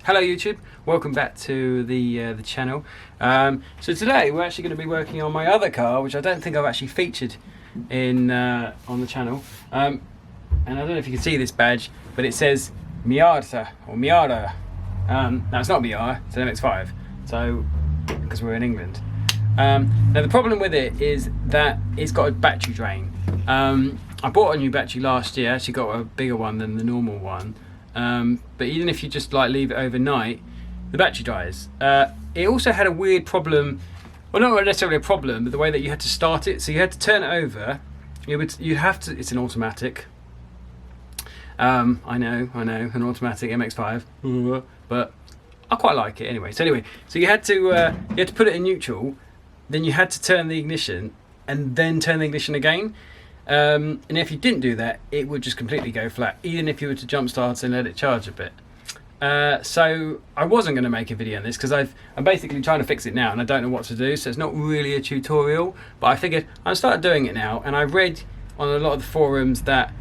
Hello YouTube, welcome back to the channel. So today we're actually going to be working on my other car, which I don't think I've actually featured in on the channel. And I don't know if you can see this badge, but it says Miata or Miata. Now it's not Miata, it's an MX5. So because we're in England. Now the problem with it is that it's got a battery drain. I bought a new battery last year. Actually got a bigger one than the normal one. But even if you just like leave it overnight, the battery dies. It also had a weird problem, well, not necessarily a problem, but the way that you had to start it. So you had to turn it over. You'd have to. It's an automatic. I know, an automatic MX5, but I quite like it anyway. So so you had to put it in neutral, then you had to turn the ignition, and then turn the ignition again. And if you didn't do that, it would just completely go flat, even if you were to jump start and let it charge a bit. So I wasn't going to make a video on this because I'm basically trying to fix it now and I don't know what to do, so it's not really a tutorial, but I figured I'll start doing it now. And I read on a lot of the forums that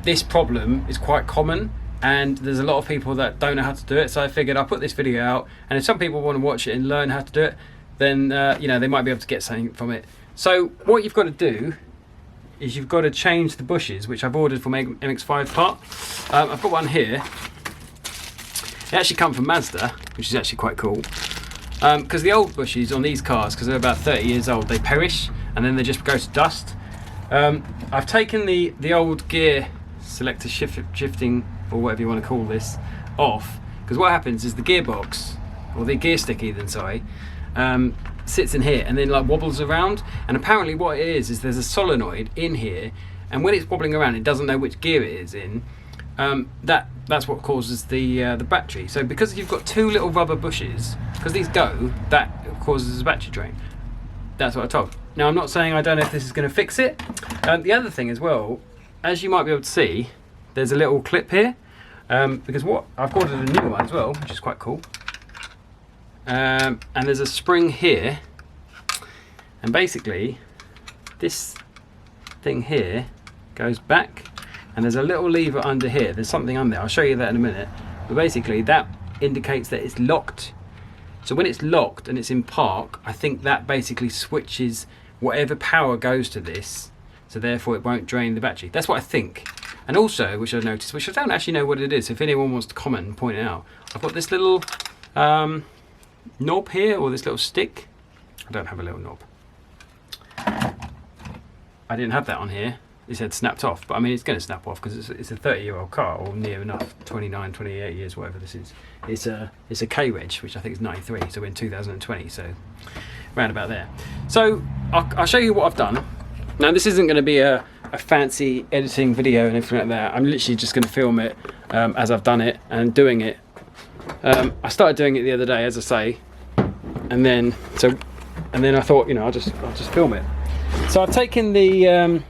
this problem is quite common and there's a lot of people that don't know how to do it, so I figured I'll put this video out, and if some people want to watch it and learn how to do it, then you know, they might be able to get something from it. So what you've got to do is you've got to change the bushes, which I've ordered from MX5 part. I've got one here. They actually come from Mazda, which is actually quite cool. Because the old bushes on these cars, because they're about 30 years old, they perish and then they just go to dust. I've taken the old gear selector shifting, or whatever you want to call this, off. Because what happens is the gearbox, or the gear stick even, sorry, sits in here and then like wobbles around, and apparently what it is there's a solenoid in here, and when it's wobbling around it doesn't know which gear it is in. That's what causes the battery. So because you've got two little rubber bushes, because these go, that causes a battery drain. That's what I told. Now I'm not saying I don't know if this is going to fix it. The other thing as well, as you might be able to see, there's a little clip here, because what I've ordered a new one as well, which is quite cool. And there's a spring here, and basically this thing here goes back, and there's a little lever under here. There's something under there, I'll show you that in a minute, but basically that indicates that it's locked. So when it's locked and it's in park, I think that basically switches whatever power goes to this, so therefore it won't drain the battery. That's what I think. And also, which I noticed, which I don't actually know what it is, if anyone wants to comment and point it out, I've got this little knob here, or this little stick. I don't have a little knob. I didn't have that on here. It said snapped off, but I mean it's going to snap off because it's a 30-year-old car, or near enough, 29, 28 years, whatever this is. It's a K-Reg, which I think is 93, so we're in 2020, so round about there. So I'll show you what I've done. Now this isn't going to be a fancy editing video and everything like that. I'm literally just going to film it as I've done it and doing it. I started doing it the other day, as I say, and then I thought, you know, I'll just film it. So I've taken the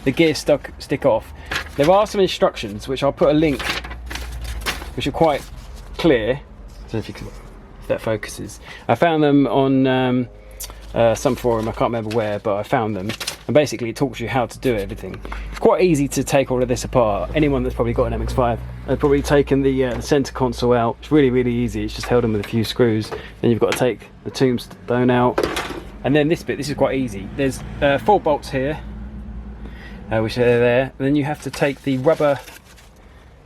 gear stick off. There are some instructions which I'll put a link, which are quite clear. I don't know if you can, if that focuses. I found them on some forum, I can't remember where, but I found them, and basically it talks you how to do everything. It's quite easy to take all of this apart. Anyone that's probably got an MX5 has probably taken the center console out. It's really easy. It's just held on with a few screws. Then you've got to take the tombstone out, and then this bit, this is quite easy. There's 4 bolts here, which are there, and then you have to take the rubber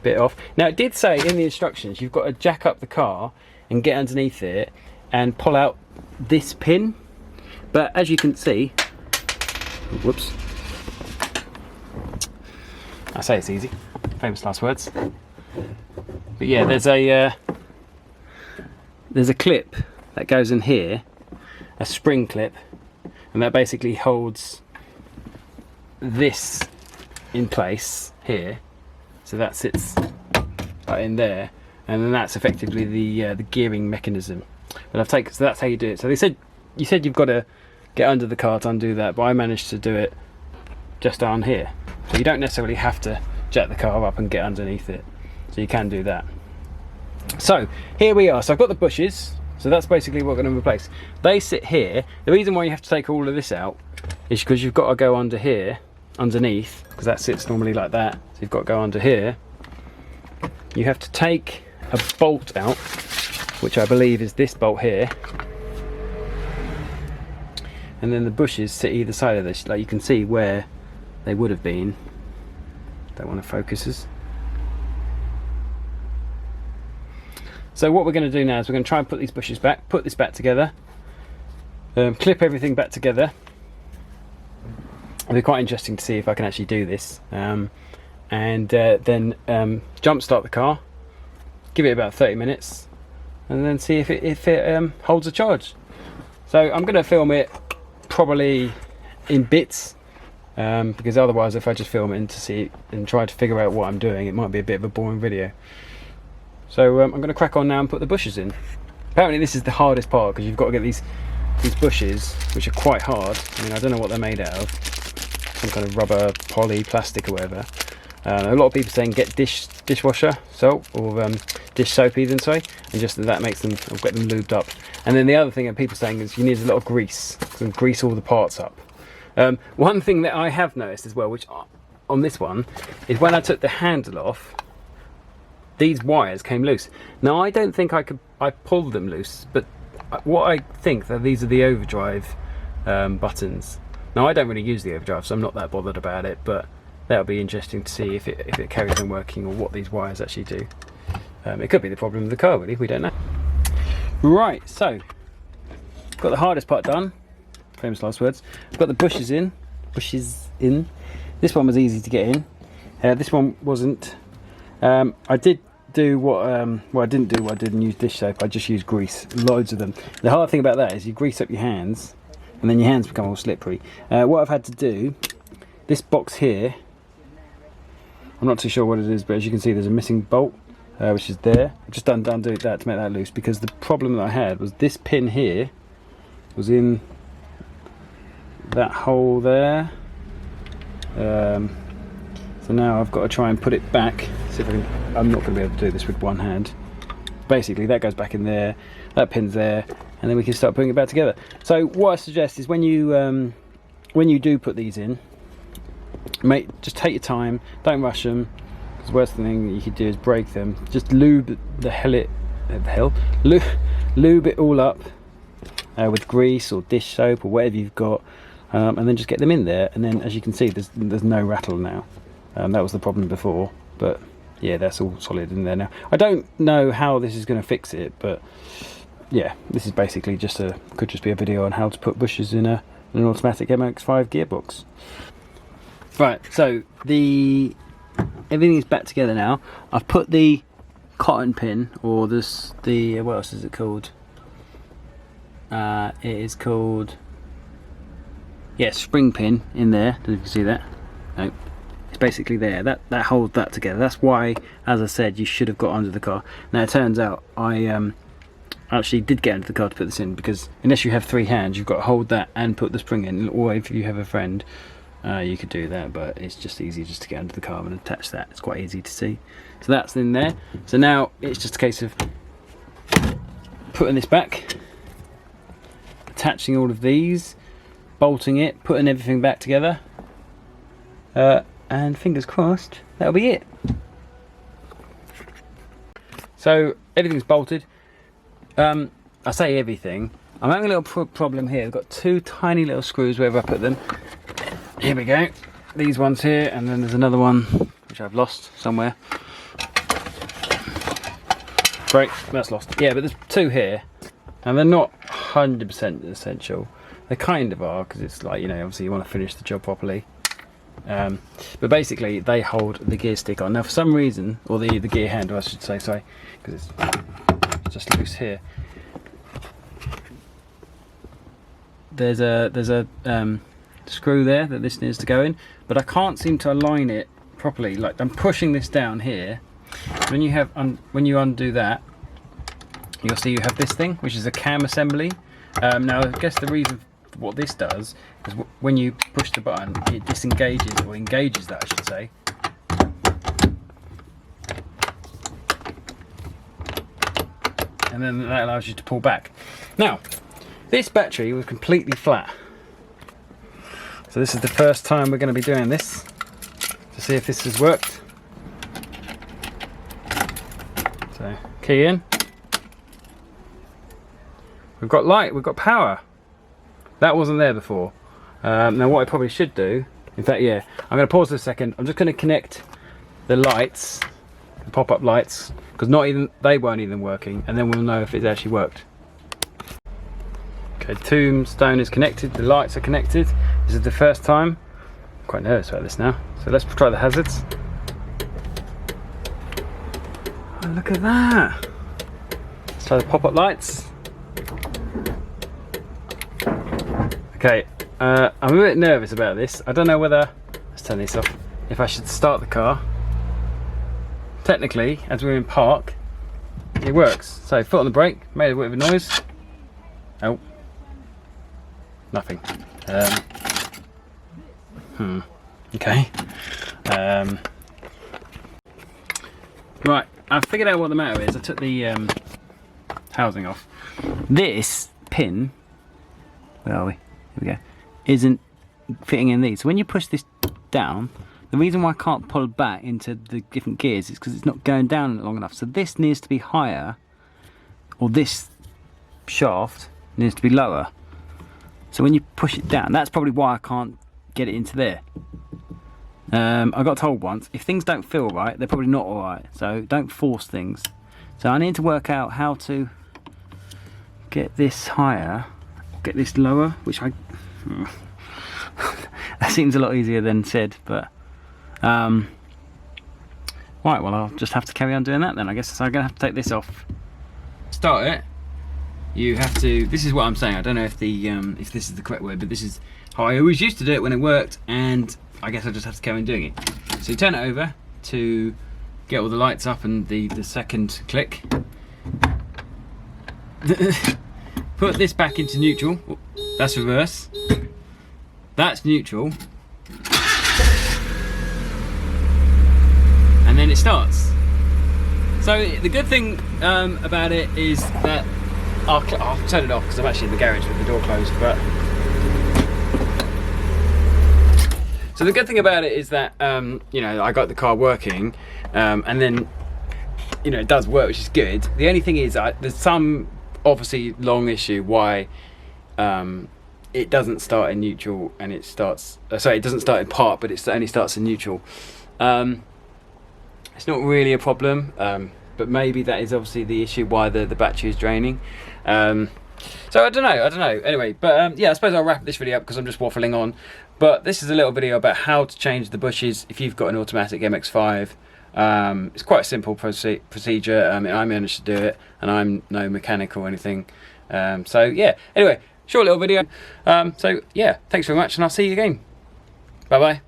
bit off. Now it did say in the instructions you've got to jack up the car and get underneath it and pull out this pin, but as you can see, whoops, I say it's easy, famous last words, but yeah, there's a clip that goes in here, a spring clip, and that basically holds this in place here, so that sits right in there, and then that's effectively the gearing mechanism. But I've taken, so that's how you do it. So you said you've got to get under the car to undo that, but I managed to do it just down here. So you don't necessarily have to jack the car up and get underneath it, so you can do that. So here we are. So I've got the bushes, so that's basically what we're going to replace. They sit here. The reason why you have to take all of this out is because you've got to go under here, underneath, because that sits normally like that, so you've got to go under here, you have to take a bolt out, which I believe is this bolt here, and then the bushes sit either side of this. Like you can see where they would have been. Don't want to focus us. So what we're going to do now is we're going to try and put these bushes back, put this back together, clip everything back together. It'll be quite interesting to see if I can actually do this, and then jump start the car, give it about 30 minutes, and then see if it holds a charge. So I'm going to film it probably in bits, because otherwise if I just film it and try to figure out what I'm doing, it might be a bit of a boring video. So I'm going to crack on now and put the bushes in. Apparently this is the hardest part, because you've got to get these bushes, which are quite hard. I mean, I don't know what they're made out of, some kind of rubber, poly, plastic or whatever. A lot of people saying get dishwasher soap, or dish soap even, sorry, and just that makes them, or get them lubed up. And then the other thing that people are saying is you need a lot of grease, and grease all the parts up. One thing that I have noticed as well, which on this one, is when I took the handle off, these wires came loose. Now I don't think I pulled them loose, but what I think that these are the overdrive buttons. Now I don't really use the overdrive, so I'm not that bothered about it, but that'll be interesting to see if it carries on working, or what these wires actually do. It could be the problem with the car, really, we don't know. Right, so got the hardest part done, famous last words. Got the bushes in. This one was easy to get in, this one wasn't. I did do what I didn't use dish soap, I just used grease, loads of them. The hard thing about that is you grease up your hands and then your hands become all slippery. What I've had to do, this box here, I'm not too sure what it is, but as you can see there's a missing bolt, which is there. I've just undid that to make that loose, because the problem that I had was this pin here was in that hole there. So now I've got to try and put it back. See if I can. I'm not going to be able to do this with one hand. Basically that goes back in there, that pin's there, and then we can start putting it back together. So what I suggest is when you do put these in, just take your time, don't rush them, because the worst thing that you could do is break them. Just lube lube it all up with grease or dish soap or whatever you've got, and then just get them in there. And then as you can see, there's no rattle now. That was the problem before, but yeah, that's all solid in there now. I don't know how this is going to fix it, but yeah, this is basically could just be a video on how to put bushes in an automatic MX5 gearbox. Right, so everything is back together now. I've put the cotton pin, or what else is it called? It is called, yeah, spring pin in there. Did you see that? No. It's basically there. That holds that together. That's why, as I said, you should have got under the car. Now it turns out I actually did get under the car to put this in, because unless you have three hands, you've got to hold that and put the spring in. Or if you have a friend, you could do that, but it's just easier just to get under the car and attach that. It's quite easy to see. So that's in there. So now it's just a case of putting this back, attaching all of these, bolting it, putting everything back together, and fingers crossed that'll be it. So everything's bolted. I say everything, I'm having a little problem here. I've got two tiny little screws wherever I put them. Here we go, these ones here, and then there's another one which I've lost somewhere. Great, that's lost. Yeah, but there's two here, and they're not 100% essential. They kind of are, because it's like, you know, obviously you want to finish the job properly. But basically they hold the gear stick on. Now for some reason, or the gear handle I should say, sorry, because it's just loose here. There's a screw there that this needs to go in, but I can't seem to align it properly. Like, I'm pushing this down here. When you undo that, you'll see you have this thing, which is a cam assembly. Now I guess the reason for what this does is when you push the button, it disengages, or engages that, I should say. And then that allows you to pull back. Now, this battery was completely flat. So this is the first time we're going to be doing this, to see if this has worked. So key in. We've got light, we've got power. That wasn't there before. Now what I probably should do, in fact, yeah, I'm going to pause for a second. I'm just going to connect the lights, the pop-up lights, because they weren't even working, and then we'll know if it's actually worked. Okay, tombstone is connected, the lights are connected. This is the first time. I'm quite nervous about this now. So let's try the hazards. Oh, look at that. Let's try the pop-up lights. Okay, I'm a bit nervous about this. I don't know whether, let's turn this off, if I should start the car. Technically, as we're in park, it works. So foot on the brake, made a bit of a noise. Oh, nothing. Okay. Right, I've figured out what the matter is. I took the housing off. This pin, where are we? Here we go. Isn't fitting in these. So when you push this down, the reason why I can't pull back into the different gears is because it's not going down long enough. So this needs to be higher, or this shaft needs to be lower. So when you push it down, that's probably why I can't get it into there. I got told once, if things don't feel right, they're probably not alright. So don't force things. So I need to work out how to get this higher, get this lower, which that seems a lot easier than said, but right, well, I'll just have to carry on doing that then, I guess. So I'm gonna have to take this off. Start it. You have to, this is what I'm saying, I don't know if if this is the correct word, but this is how I always used to do it when it worked, and I guess I just have to carry on doing it. So you turn it over to get all the lights up and the second click. Put this back into neutral. That's reverse. That's neutral. And then it starts. So the good thing about it is that I'll turn it off because I'm actually in the garage with the door closed. But so the good thing about it is that you know, I got the car working, and then you know, it does work, which is good. The only thing is there's some obviously long issue why it doesn't start in neutral and it starts. Sorry, it doesn't start in park, but it only starts in neutral. It's not really a problem, but maybe that is obviously the issue why the battery is draining. So I don't know. Anyway, but yeah, I suppose I'll wrap this video up because I'm just waffling on. But this is a little video about how to change the bushes if you've got an automatic MX5. It's quite a simple procedure. I managed to do it, and I'm no mechanic or anything. So yeah, anyway, short little video. So yeah, thanks very much, and I'll see you again. Bye bye.